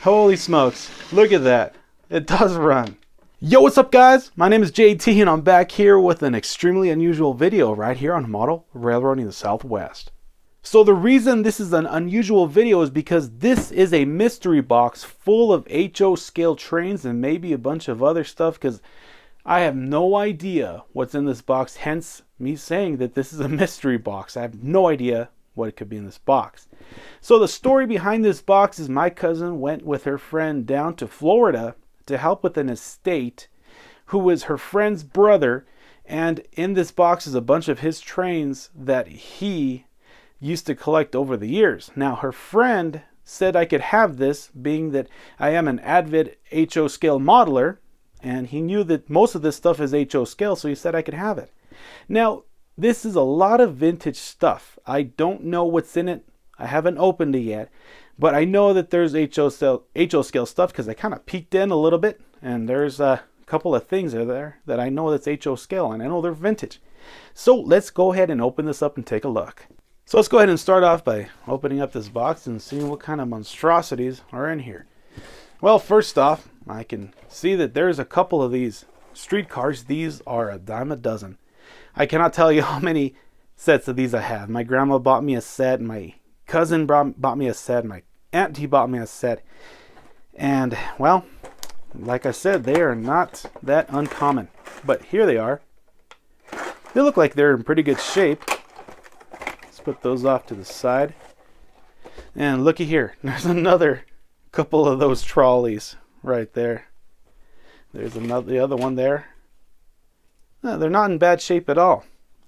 Holy smokes, look at that. It does run. Yo, what's up guys? My name is JT and I'm back here with an extremely unusual video right here on Model Railroading the Southwest. So the reason this is an unusual video is because this is a mystery box full of HO scale trains and maybe a bunch of other stuff, because I have no idea what's in this box, hence me saying that this is a mystery box. I have no idea what it could be in this box. So the story behind this box is my cousin went with her friend down to Florida to help with an estate who was her friend's brother, and in this box is a bunch of his trains that he used to collect over the years. Now her friend said I could have this, being that I am an avid HO scale modeler, and he knew that most of this stuff is HO scale, so he said I could have it. Now this is a lot of vintage stuff. I don't know what's in it. I haven't opened it yet, but I know that there's HO scale stuff because I kind of peeked in a little bit, and there's a couple of things there that I know that's HO scale, and I know they're vintage. So let's go ahead and open this up and take a look. So let's go ahead and start off by opening up this box and seeing what kind of monstrosities are in here. Well, first off, I can see that there's a couple of these streetcars. These are a dime a dozen. I cannot tell you how many sets of these I have. My grandma bought me a set, my cousin bought me a set, my auntie bought me a set, and well, like I said, they are not that uncommon, but here they are. They look like they're in pretty good shape. Let's put those off to the side, and looky here, there's another couple of those trolleys right there. There's the other one there. They're not in bad shape at all.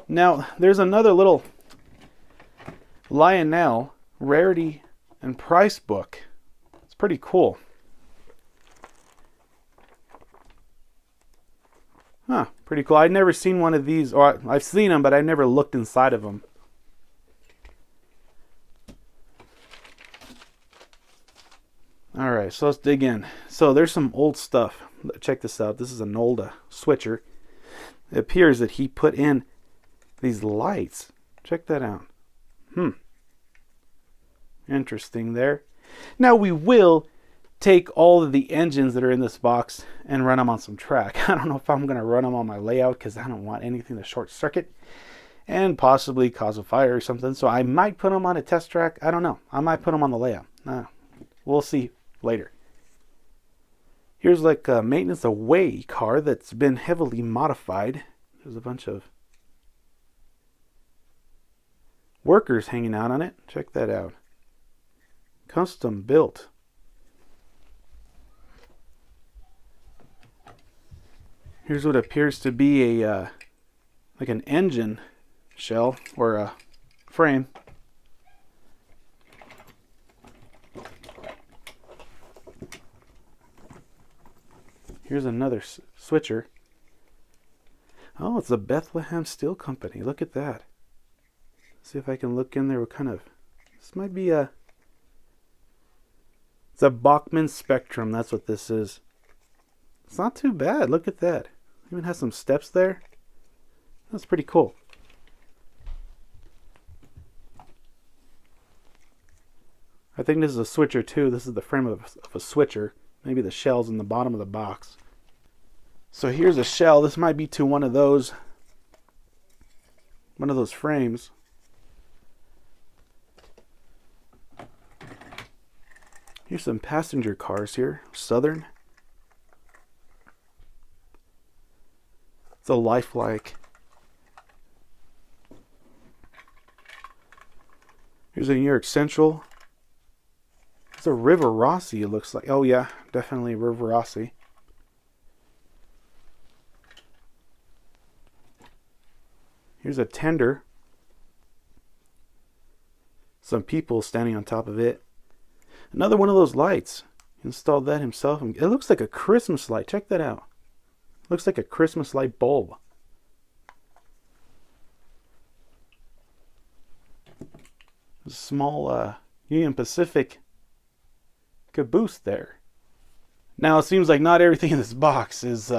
Now there's another little Lionel rarity and price book. It's pretty cool. Pretty cool. I've never seen one of these, or I've seen them, but I've never looked inside of them. Alright, so let's dig in. So there's some old stuff. Check this out. This is an old switcher. It appears that he put in these lights. Check that out. Interesting there. Now we will take all of the engines that are in this box and run them on some track. I don't know if I'm going to run them on my layout because I don't want anything to short circuit and possibly cause a fire or something. So I might put them on a test track. I don't know. I might put them on the layout. We'll see later. Here's like a maintenance away car that's been heavily modified. There's a bunch of workers hanging out on it. Check that out. Custom built. Here's what appears to be a like an engine shell or a frame. Here's another switcher. Oh, it's the Bethlehem Steel Company. Look at that. See if I can look in there. What kind of... This might be a... It's a Bachmann Spectrum. That's what this is. It's not too bad. Look at that. Even has some steps there. That's pretty cool. I think this is a switcher too. This is the frame of a switcher. Maybe the shell's in the bottom of the box. So here's a shell. This might be to one of those frames. Here's some passenger cars here. Southern. It's a lifelike. Here's a New York Central. It's a Rivarossi, it looks like. Oh yeah, definitely Rivarossi. Here's a tender. Some people standing on top of it. Another one of those lights. He installed that himself. It looks like a Christmas light. Check that out. Looks like a Christmas light bulb. A small Union Pacific caboose there. Now it seems like not everything in this box is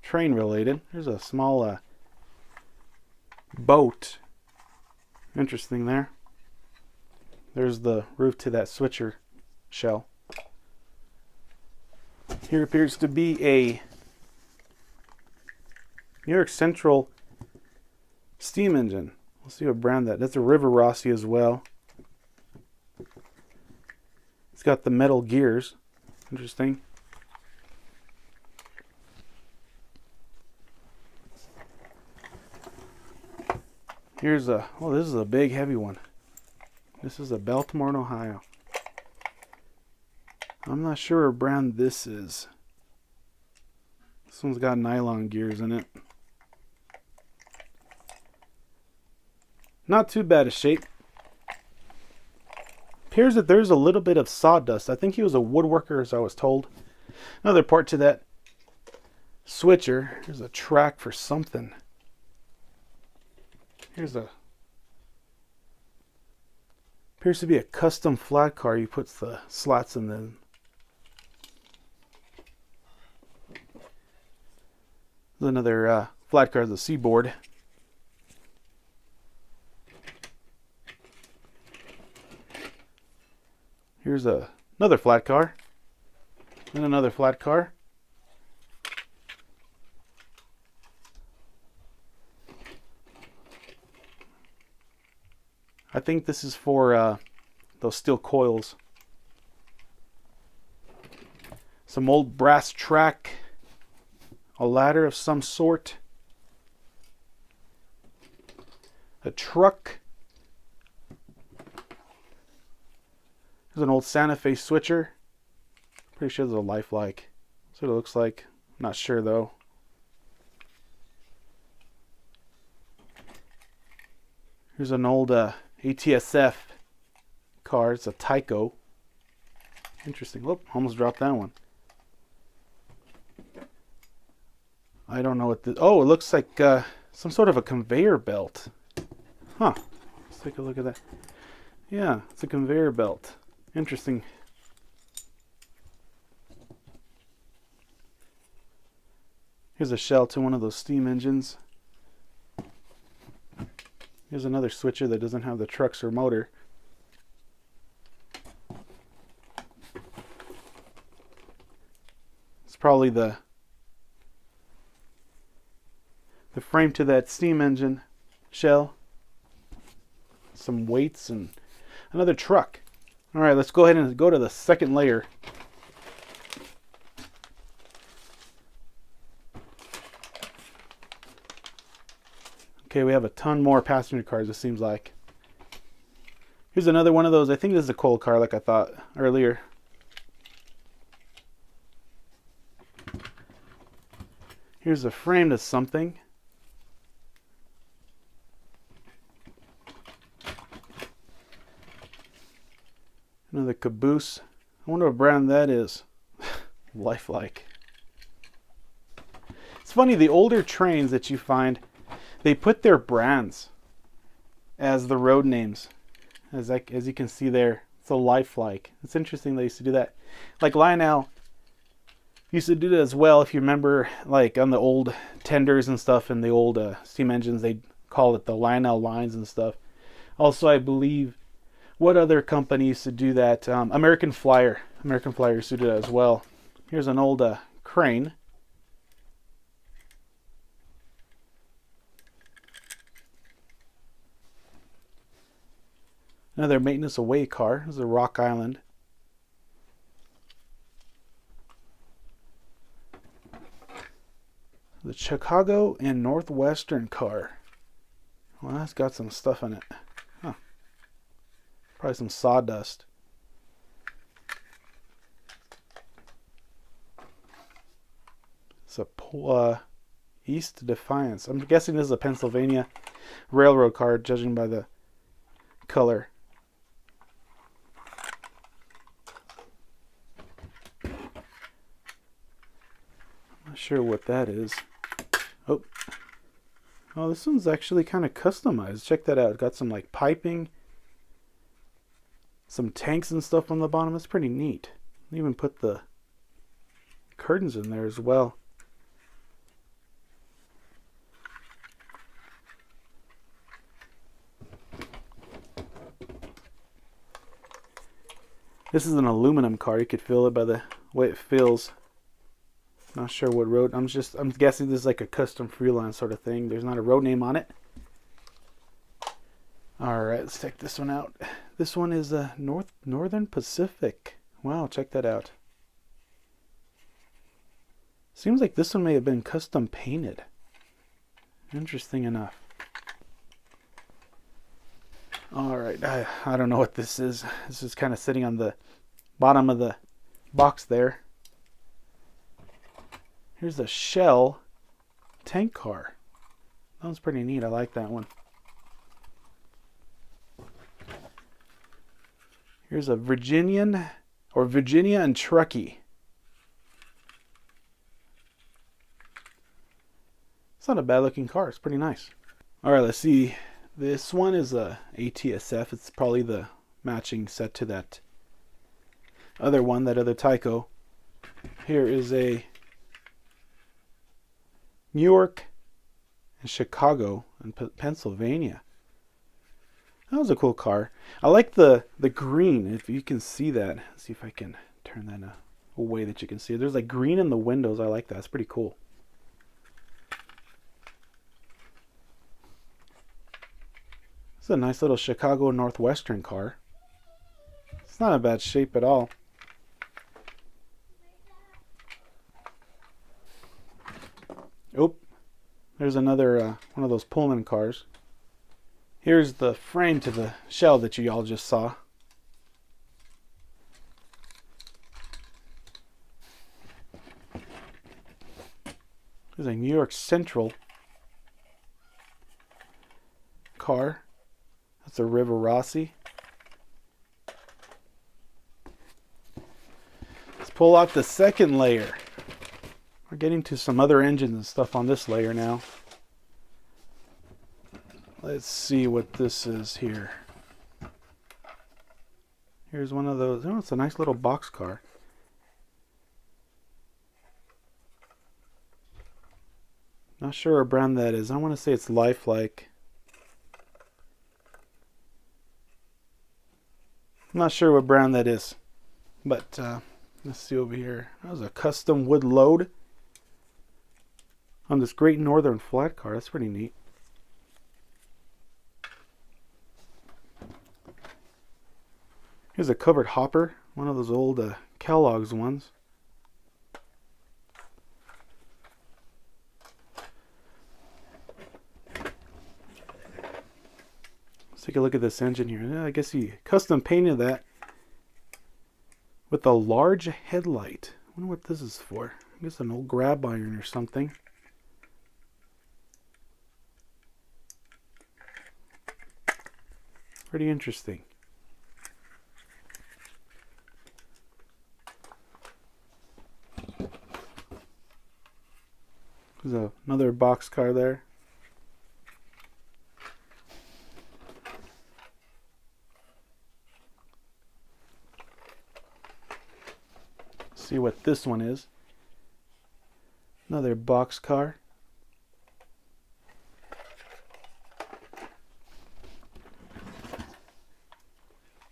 train related. There's a small boat. Interesting there. There's the roof to that switcher. shell. Here appears to be a New York Central steam engine. Let's see what brand that. That's a Rivarossi as well. It's got the metal gears. Interesting. Here's a, oh, this is a big heavy one. This is a Baltimore, Ohio. I'm not sure what brand this is. This one's got nylon gears in it. Not too bad a shape. Appears that there's a little bit of sawdust. I think he was a woodworker, as I was told. Another part to that switcher. Here's a track for something. Here's a, appears to be a custom flat car. He puts the slots in them. There's another flat car, the Seaboard. Here's another flat car. And another flat car. I think this is for those steel coils. Some old brass track. A ladder of some sort. A truck. There's an old Santa Fe switcher. Pretty sure there's a lifelike. That's what it looks like. Not sure though. Here's an old ATSF car. It's a Tyco. Interesting. Whoop, almost dropped that one. I don't know what this... Oh, it looks like some sort of a conveyor belt. Huh. Let's take a look at that. Yeah, it's a conveyor belt. Interesting. Here's a shell to one of those steam engines. Here's another switcher that doesn't have the trucks or motor. It's probably the frame to that steam engine shell. Some weights and another truck. All right, let's go ahead and go to the second layer. Okay, we have a ton more passenger cars, it seems like. Here's another one of those. I think this is a coal car like I thought earlier. Here's a frame to something. Another caboose. I wonder what brand that is. Lifelike. It's funny, the older trains that you find, they put their brands as the road names. As you can see there, it's a lifelike. It's interesting they used to do that. Like Lionel used to do that as well. If you remember, like on the old tenders and stuff and the old steam engines, they'd call it the Lionel lines and stuff. Also, I believe, what other company used to do that? American Flyer. American Flyer used to do that as well. Here's an old crane. Another maintenance away car. This is a Rock Island. The Chicago and Northwestern car. Well, that's got some stuff in it. Huh. Probably some sawdust. It's a East Defiance. I'm guessing this is a Pennsylvania railroad car, judging by the color. Not sure what that is. Oh, this one's actually kind of customized. Check that out. It's got some like piping, some tanks and stuff on the bottom. It's pretty neat. They even put the curtains in there as well. This is an aluminum car. You could feel it by the way it feels. Not sure what road. I'm guessing this is like a custom freelance sort of thing. There's not a road name on it. All right, let's check this one out. This one is Northern Pacific. Wow, check that out. Seems like this one may have been custom painted. Interesting enough. All right, I don't know what this is. This is kind of sitting on the bottom of the box there. Here's a Shell tank car. That one's pretty neat. I like that one. Here's a Virginia and Truckee. It's not a bad looking car. It's pretty nice. All right, let's see. This one is a ATSF. It's probably the matching set to that other one, that other Tyco. Here is a New York and Chicago and Pennsylvania. That was a cool car. I like the green, if you can see that. Let's see if I can turn that in a way that you can see it. There's like green in the windows. I like that. It's pretty cool. It's a nice little Chicago Northwestern car. It's not a bad shape at all. Oh, there's another one of those Pullman cars. Here's the frame to the Shell that you all just saw. There's a New York Central car. That's a Rivarossi. Let's pull out the second layer. We're getting to some other engines and stuff on this layer now. Let's see what this is here. Here's one of those. Oh, it's a nice little box car. Not sure what brand that is. I want to say it's Lifelike. I'm not sure what brand that is. But let's see over here. That was a custom wood load on this Great Northern flat car. That's pretty neat. Here's a covered hopper, one of those old Kellogg's ones. Let's take a look at this engine here. I guess he custom painted that with a large headlight. I wonder what this is for. I guess an old grab iron or something. Pretty interesting. There's another box car there. See what this one is. Another box car.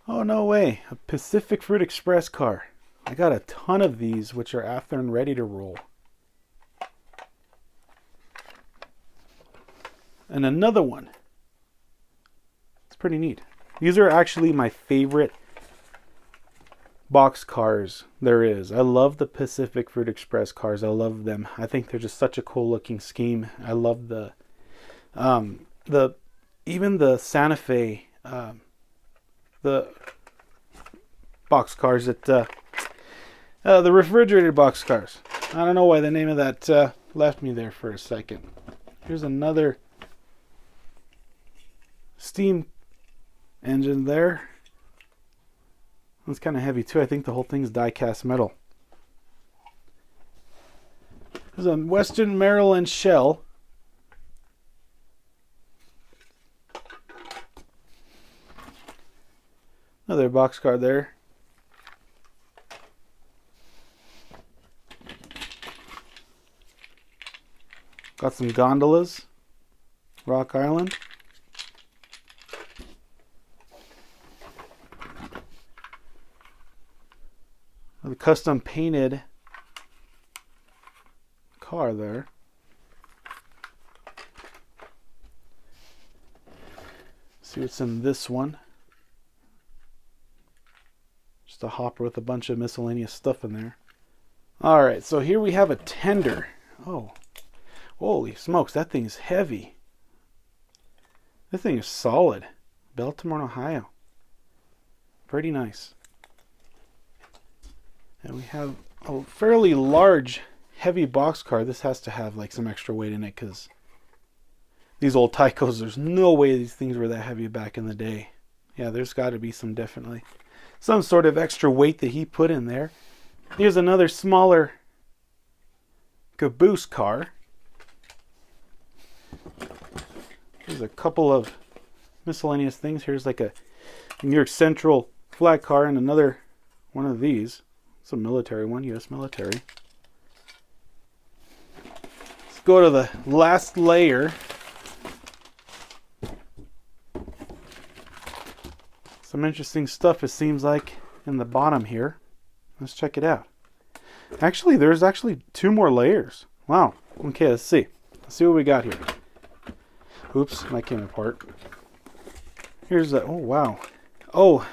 Oh, no way. A Pacific Fruit Express car. I got a ton of these, which are after and ready to roll. And another one. It's pretty neat. These are actually my favorite box cars there is. I love the Pacific Fruit Express cars. I love them. I think they're just such a cool looking scheme. I love the even the Santa Fe the box cars that the refrigerated box cars. I don't know why the name of that left me there for a second. Here's another steam engine there. It's kind of heavy too. I think the whole thing's die-cast metal. There's a Western Maryland Shell. Another boxcar there. Got some gondolas. Rock Island. The custom painted car there. See what's in this one. Just a hopper with a bunch of miscellaneous stuff in there. Alright, so here we have a tender. Oh, holy smokes, that thing's heavy. This thing is solid. Baltimore, Ohio. Pretty nice. And we have a fairly large, heavy boxcar. This has to have like some extra weight in it because these old Tycos, there's no way these things were that heavy back in the day. Yeah, there's got to be definitely some sort of extra weight that he put in there. Here's another smaller caboose car. There's a couple of miscellaneous things. Here's like a New York Central flat car and another one of these. It's a military one, U.S. military. Let's go to the last layer. Some interesting stuff, it seems like, in the bottom here. Let's check it out. Actually, there's actually 2 more layers. Wow. Okay, let's see. Let's see what we got here. Oops, that came apart. Here's a, oh wow. Oh,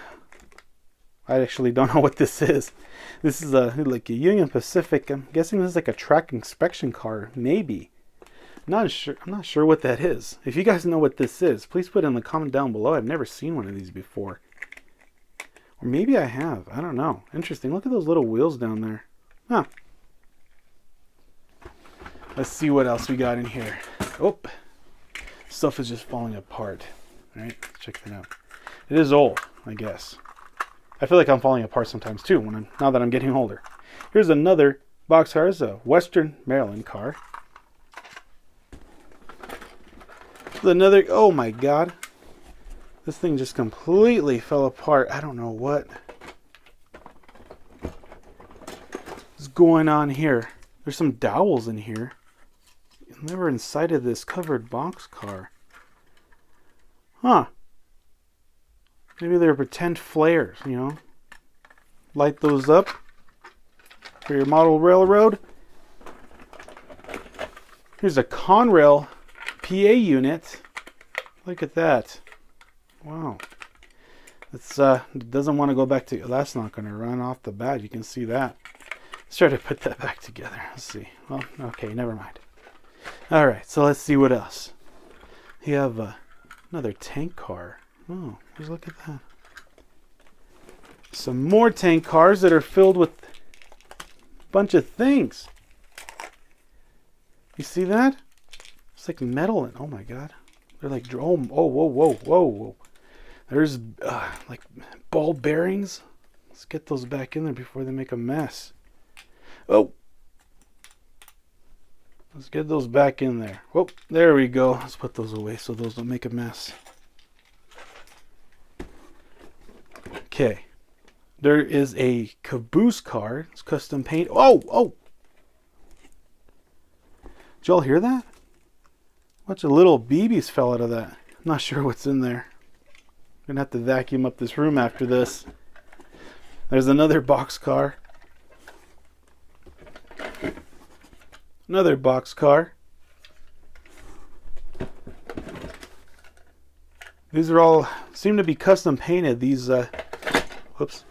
I actually don't know what this is. This is like a Union Pacific. I'm guessing this is like a track inspection car, maybe. I'm not sure what that is. If you guys know what this is, please put it in the comment down below. I've never seen one of these before. Or maybe I have. I don't know. Interesting. Look at those little wheels down there. Huh. Let's see what else we got in here. Oh, stuff is just falling apart. All right, let's check that out. It is old, I guess. I feel like I'm falling apart sometimes too now that I'm getting older. Here's another boxcar. It's a Western Maryland car. Another, oh my god. This thing just completely fell apart. I don't know what is going on here. There's some dowels in here. And they were inside of this covered boxcar. Huh. Maybe they're pretend flares, you know. Light those up for your model railroad. Here's a Conrail PA unit. Look at that. Wow. It's it doesn't want to go back to, that's not going to run off the bat. You can see that. Let's try to put that back together. Let's see. Well, okay, never mind. All right, so let's see what else. You have another tank car. Oh, just look at that. Some more tank cars that are filled with a bunch of things. You see that? It's like metal and, oh my god. They're like, oh, whoa. There's like ball bearings. Let's get those back in there before they make a mess. Oh. Let's get those back in there. Oh, there we go. Let's put those away so those don't make a mess. Okay. There is a caboose car. It's custom paint. Oh! Did y'all hear that? A bunch of little BBs fell out of that. I'm not sure what's in there. I'm going to have to vacuum up this room after this. There's another box car. Another box car. These are all seem to be custom painted. These whoops.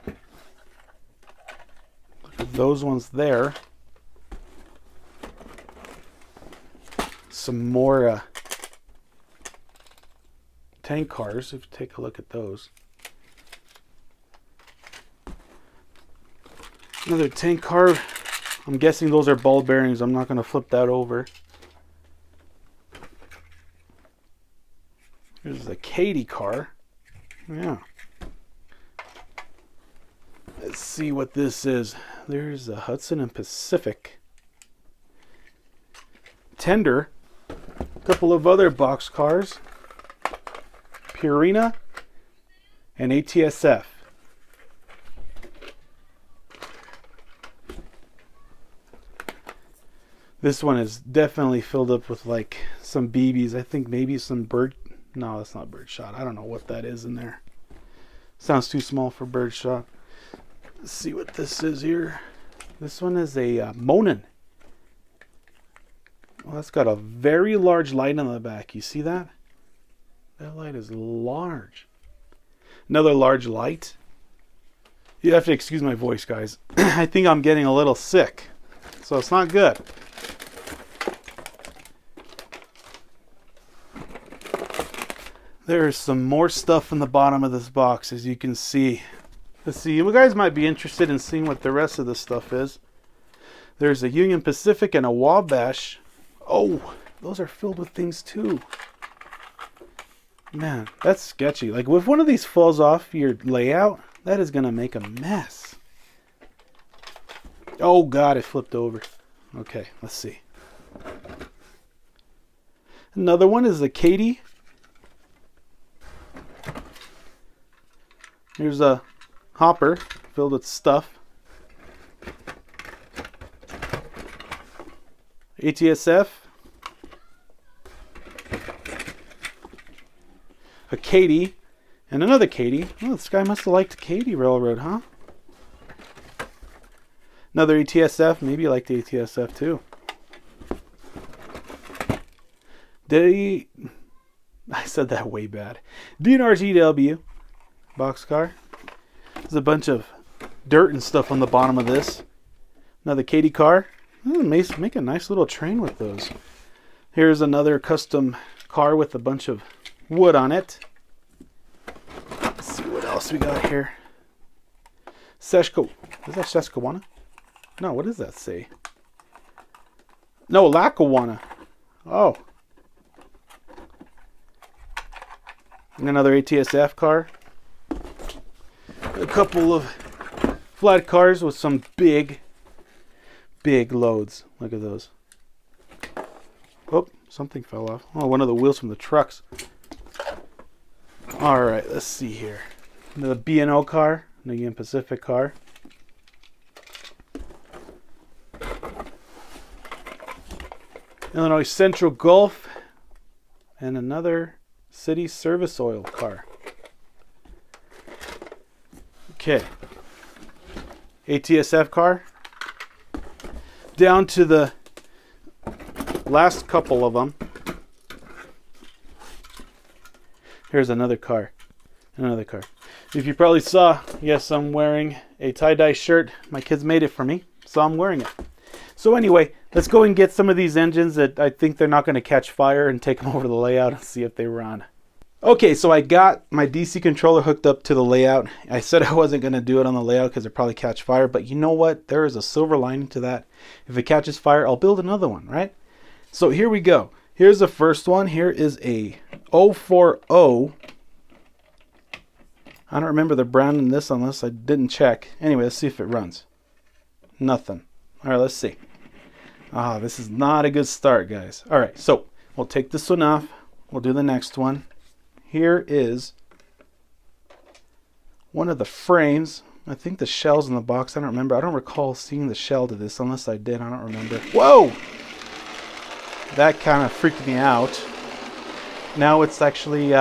Look at those ones there. Some more tank cars, if you take a look at those. Another tank car. I'm guessing those are ball bearings. I'm not going to flip that over. Here's a Katy car. Yeah. Let's see what this is. There's a Hudson and Pacific tender. A couple of other box cars. Purina and ATSF. This one is definitely filled up with like some BBs. I think maybe some bird. No, that's not birdshot. I don't know what that is in there. Sounds too small for birdshot. Let's see what this is here. This one is a Monin. Well, that's got a very large light on the back. You see that? That light is large. Another large light. You have to excuse my voice, guys. I think I'm getting a little sick, so it's not good. There's some more stuff in the bottom of this box, as you can see. Let's see, you guys might be interested in seeing what the rest of this stuff is. There's a Union Pacific and a Wabash. Oh, those are filled with things too. Man, that's sketchy. Like, if one of these falls off your layout, that is going to make a mess. Oh, God, it flipped over. Okay, let's see. Another one is the Katie. Here's a hopper filled with stuff. ATSF. A Katy. And another Katy. Oh, this guy must have liked Katy Railroad, huh? Another ATSF. Maybe you liked the ATSF too. I said that way bad. DNRGW. Boxcar. There's a bunch of dirt and stuff on the bottom of this. Another Katy car. Make a nice little train with those. Here's another custom car with a bunch of wood on it. Let's see what else we got here. Seshko. Is that Susquehanna? No, what does that say? No, Lackawanna. Oh. And another ATSF car. A couple of flat cars with some big loads. Look at those. Oh, something fell off. Oh, one of the wheels from the trucks. All right, let's see here. The B&O car, the Union Pacific car. Illinois Central Gulf, and another City Service Oil car. Okay. ATSF car. Down to the last couple of them. Here's another car. Another car. If you probably saw, yes, I'm wearing a tie-dye shirt. My kids made it for me, so I'm wearing it. So anyway, let's go and get some of these engines that I think they're not going to catch fire and take them over the layout and see if they run. Okay, so I got my DC controller hooked up to the layout. I said I wasn't going to do it on the layout because it'd probably catch fire, but you know what? There is a silver lining to that. If it catches fire, I'll build another one, right? So here we go. Here's the first one. Here is a 040. I don't remember the brand in this unless I didn't check. Anyway, let's see if it runs. Nothing. All right, let's see. This is not a good start, guys. All right, so we'll take this one off. We'll do the next one. Here is one of the frames. I think the shell's in the box. I don't remember. I don't recall seeing the shell to this unless I did. I don't remember. Whoa! That kind of freaked me out. Now it's actually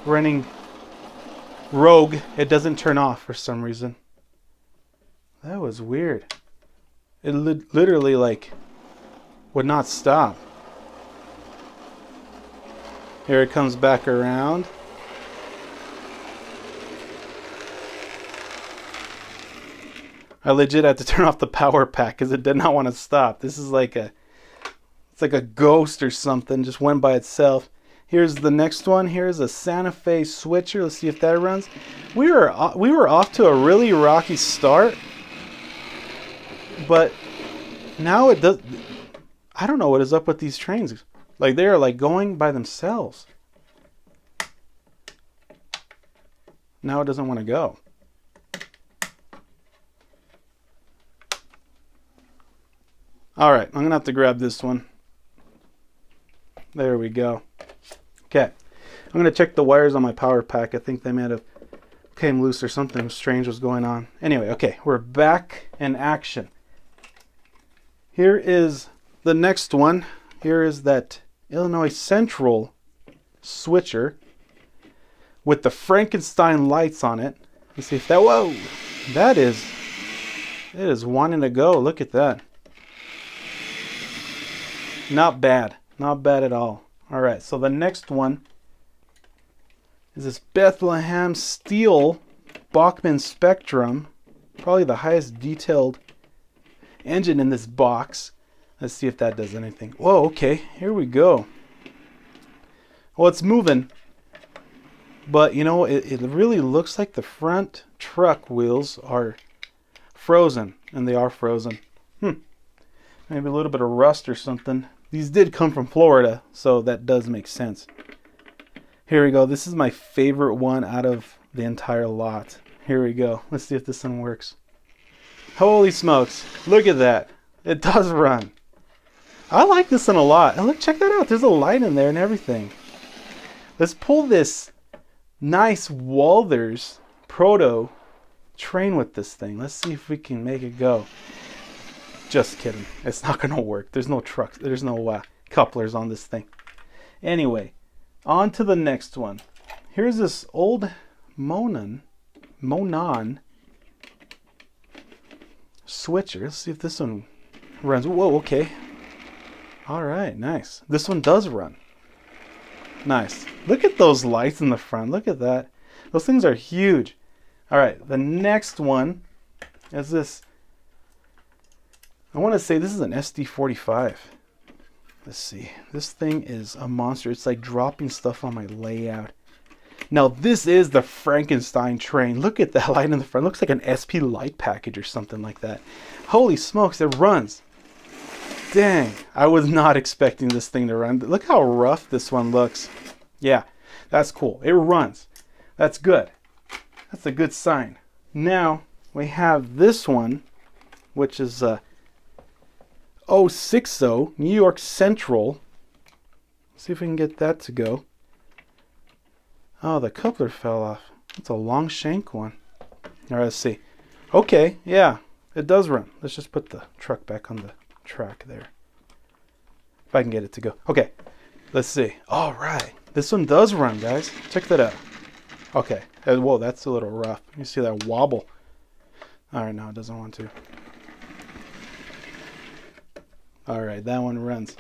running rogue. It doesn't turn off for some reason. That was weird. It literally like would not stop. Here it comes back around. I legit had to turn off the power pack because it did not want to stop. This is like it's like a ghost or something. Just went by itself. Here's the next one. Here's a Santa Fe switcher. Let's see if that runs. We were off to a really rocky start, but now it does. I don't know what is up with these trains. Like they are like going by themselves. Now it doesn't want to go. All right, I'm gonna have to grab this one. There we go. Okay, I'm gonna check the wires on my power pack. I think they might have came loose or something strange was going on. Anyway, okay, we're back in action. Here is the next one. Here is that Illinois Central switcher with the Frankenstein lights on it. Let's see if that, whoa, that is, it is wanting to go. Look at that. Not bad. Not bad at all. All right, so the next one is this Bethlehem steel Bachmann Spectrum. Probably the highest detailed engine in this box. Let's see if that does anything. Whoa, okay, here we go. Well, it's moving, but you know, it really looks like the front truck wheels are frozen, and they are frozen. Maybe a little bit of rust or something. These did come from Florida, so that does make sense. Here we go. This is my favorite one out of the entire lot. Here we go. Let's see if this one works. Holy smokes. Look at that. It does run. I like this one a lot. And look, check that out. There's a light in there and everything. Let's pull this nice Walthers Proto train with this thing. Let's see if we can make it go. Just kidding. It's not going to work. There's no trucks. There's no couplers on this thing. Anyway, on to the next one. Here's this old Monon switcher. Let's see if this one runs. Whoa, okay. All right, nice. This one does run. Nice. Look at those lights in the front. Look at that. Those things are huge. All right, the next one is this. I want to say this is an SD45. Let's see. This thing is a monster. It's like dropping stuff on my layout. Now, this is the Frankenstein train. Look at that light in the front. It looks like an SP light package or something like that. Holy smokes, it runs. Dang, I was not expecting this thing to run. Look how rough this one looks. Yeah, that's cool. It runs. That's good. That's a good sign. Now, we have this one, which is 060 New York Central. Let's see if we can get that to go. Oh, the coupler fell off. It's a long shank one. All right, let's see. Okay, yeah, it does run. Let's just put the truck back on the track there. If I can get it to go. Okay, let's see. All right, this one does run, guys. Check that out. Okay, whoa, that's a little rough. You see that wobble. All right, no, it doesn't want to. All right, that one runs.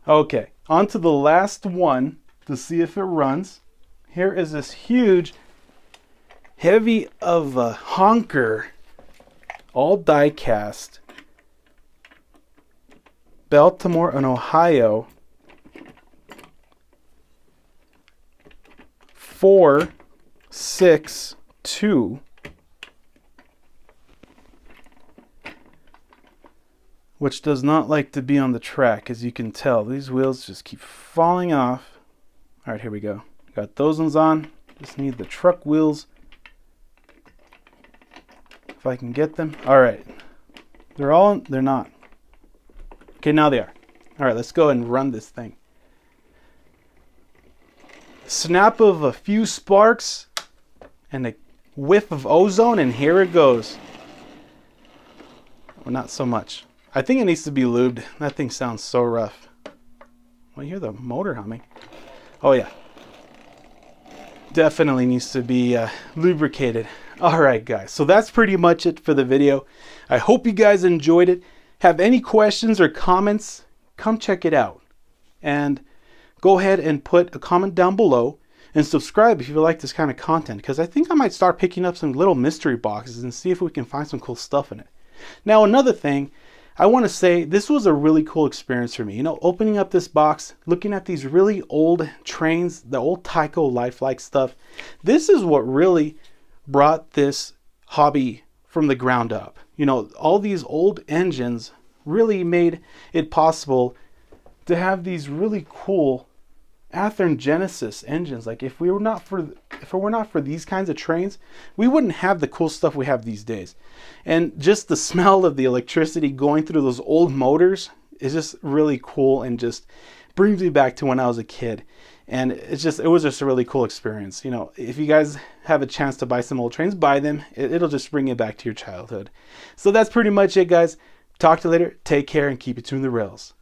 Okay, on to the last one to see if it runs. Here is this huge, heavy of a honker, all die cast, Baltimore and Ohio, 462, which does not like to be on the track, as you can tell. These wheels just keep falling off. All right, here we go. Got those ones on. Just need the truck wheels. If I can get them. All right. They're not. Okay, now they are. All right, let's go and run this thing. Snap of a few sparks and a whiff of ozone, and here it goes. Well, not so much. I think it needs to be lubed. That thing sounds so rough. Well, you hear the motor humming. Oh, yeah. Definitely needs to be lubricated. All right, guys. So that's pretty much it for the video. I hope you guys enjoyed it. Have any questions or comments? Come check it out. And go ahead and put a comment down below. And subscribe if you like this kind of content. Because I think I might start picking up some little mystery boxes and see if we can find some cool stuff in it. Now, another thing. I want to say this was a really cool experience for me. You know, opening up this box, looking at these really old trains, the old Tyco lifelike stuff. This is what really brought this hobby from the ground up. You know, all these old engines really made it possible to have these really cool Athearn Genesis engines. Like if it were not for these kinds of trains, we wouldn't have the cool stuff we have these days. And just the smell of the electricity going through those old motors is just really cool and just brings me back to when I was a kid. And it was just a really cool experience. You know, if you guys have a chance to buy some old trains, buy them. It'll just bring you back to your childhood. So that's pretty much it, guys. Talk to you later. Take care and keep it tuned the rails.